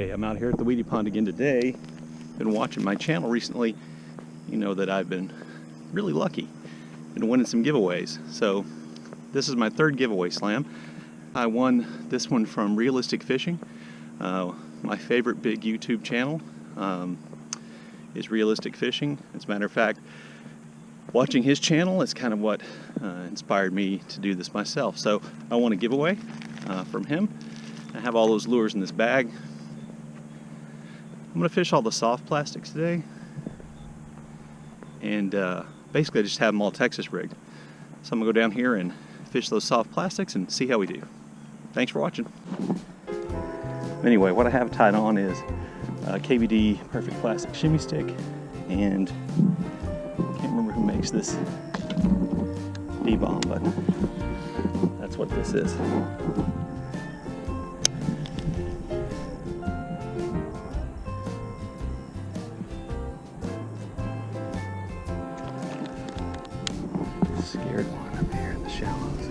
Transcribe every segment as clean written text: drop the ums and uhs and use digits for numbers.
Hey, I'm out here at the weedy pond again today. Been watching my channel recently. You know that I've been really lucky. Been winning some giveaways. So this is my third giveaway slam. I won this one from Realilstic Fishing. My favorite big YouTube channel is Realilstic Fishing. As a matter of fact, watching his channel is kind of what inspired me to do this myself. So I won a giveaway from him. I have all those lures in this bag. I'm going to fish all the soft plastics today, and basically I just have them all Texas rigged. So I'm going to go down here and fish those soft plastics and see how we do. Thanks for watching. Anyway, what I have tied on is KVD Perfect Plastic Shimmy Stick, and I can't remember who makes this D-bomb, but that's what this is. Scared one up here in the shallows.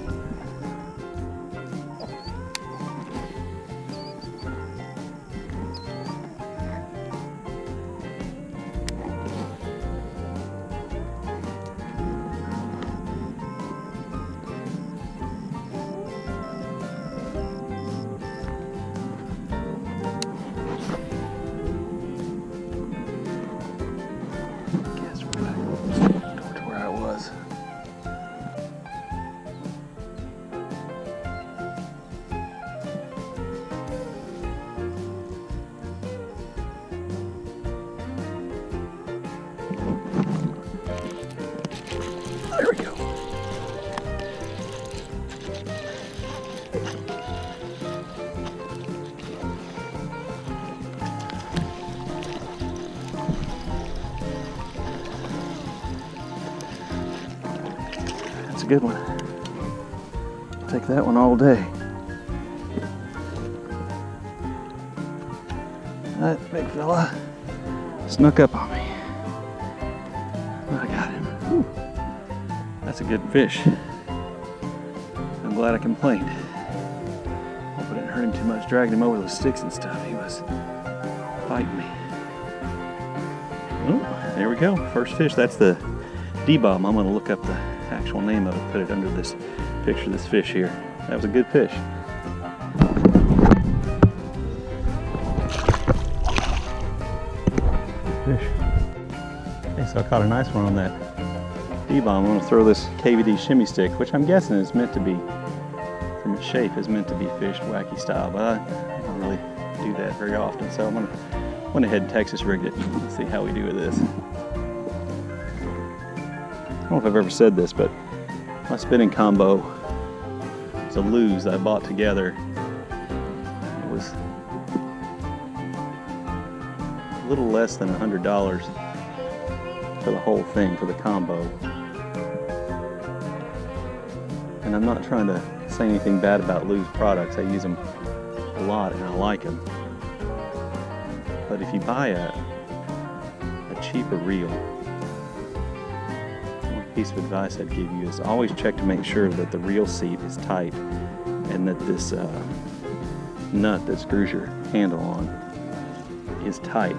Guess go to where I was. There we go. That's a good one. Take that one all day. That big fella snuck up on me. I got him. Whew. That's a good fish. I'm glad I complained. Hope I didn't hurt him too much, dragging him over those sticks and stuff. He was fighting me. Oh, there we go. First fish. That's the D-bomb. I'm going to look up the actual name of it, put it under this picture of this fish here. That was a good fish. Fish. Okay, so I caught a nice one on that D-bomb. I'm going to throw this KVD shimmy stick, which I'm guessing is meant to be, from its shape, is meant to be fished wacky style, but I don't really do that very often, so I'm going to went ahead and Texas rigged it. Let's see how we do with this. I don't know if I've ever said this, but my spinning combo is a lose I bought together. It was a little less than $100 for the whole thing, for the combo. And I'm not trying to say anything bad about Lose products. I use them a lot and I like them. But if you buy a cheaper reel, one piece of advice I'd give you is always check to make sure that the reel seat is tight and that this nut that screws your handle on is tight.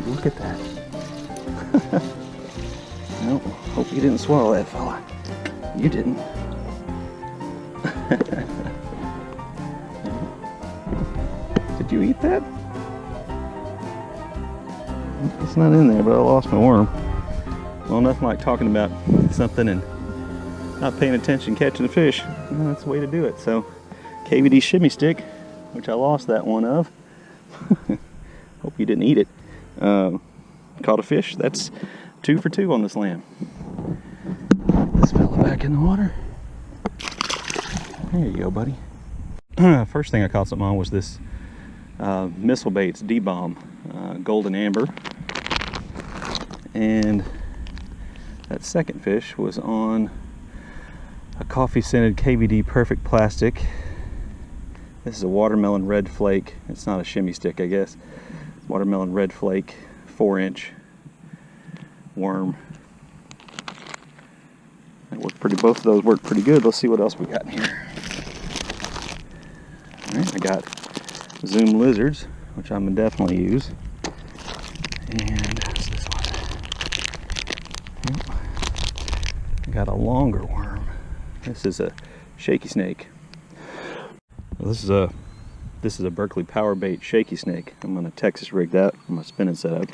Look at that. No, hope you didn't swallow that fella. You didn't. Did you eat that? It's not in there, but I lost my worm. Well, nothing like talking about something and not paying attention catching the fish. Well, that's the way to do it. So, KVD shimmy stick, which I lost that one of. Hope you didn't eat it. Caught a fish. That's 2 for 2 on this lamb. Get this fella back in the water. There you go, buddy. First thing I caught something on was this Missile Baits D-bomb, golden amber. And that second fish was on a coffee scented KVD Perfect Plastic. This is a watermelon red flake. It's not a shimmy stick, I guess. Watermelon red flake, 4-inch worm. That worked both of those worked pretty good. Let's see what else we got in here. Alright, I got Zoom lizards, which I'm gonna definitely use. And what's this one? Yep. I got a longer worm. This is a shaky snake. Well, this is a Berkeley power bait shaky snake. I'm gonna Texas rig that for my spinning setup.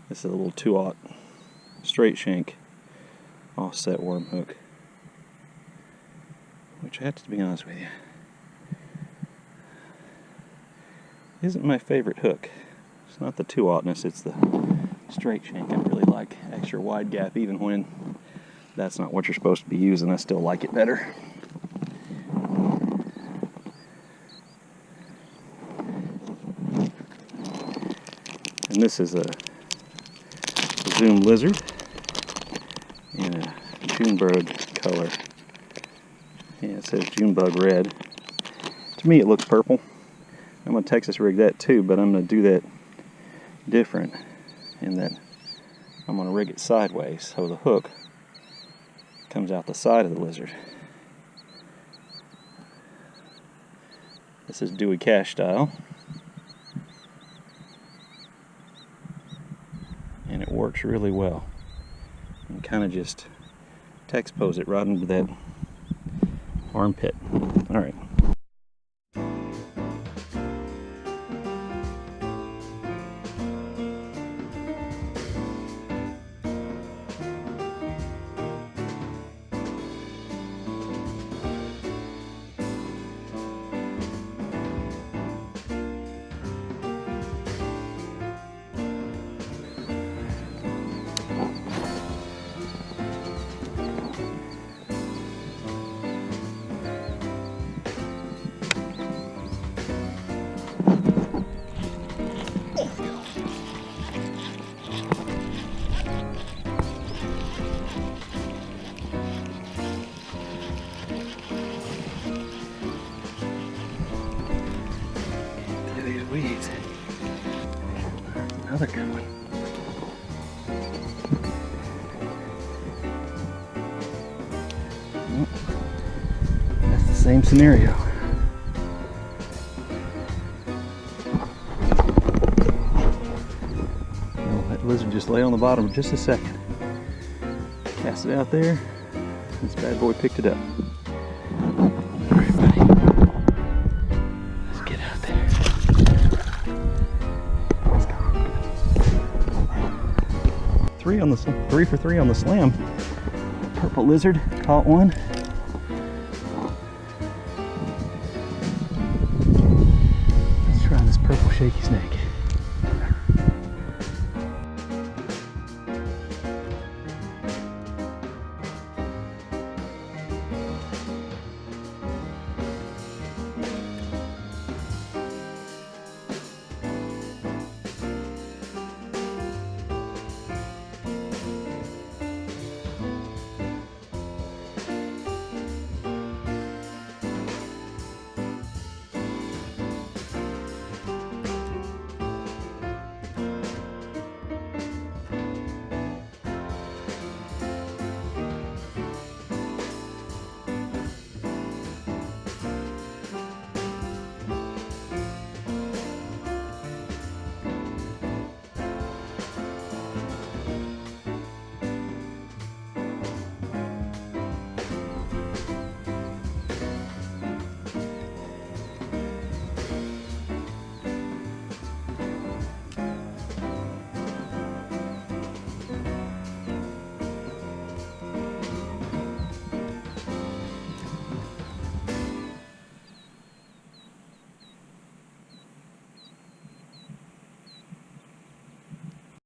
This is a little 2/0 straight shank offset worm hook, which I have to be honest with you, isn't my favorite hook. It's not the 2/0ness, it's the straight shank. I really like extra wide gap, even when that's not what you're supposed to be using. I still like it better. And this is a Zoom lizard in a Junebug color. Yeah, it says Junebug red. To me it looks purple. I'm going to Texas rig that too, but I'm going to do that different in that I'm going to rig it sideways so the hook comes out the side of the lizard. This is Dewey Cash style. And it works really well. And kind of just text pose it right into that armpit. All right. Weeds. Another good one. Well, that's the same scenario. That lizard just lay on the bottom for just a second. Cast it out there. This bad boy picked it up. Alright, buddy. Let's get out there. 3 for 3 on the slam. Purple lizard, caught one. Let's try this purple shaky snake.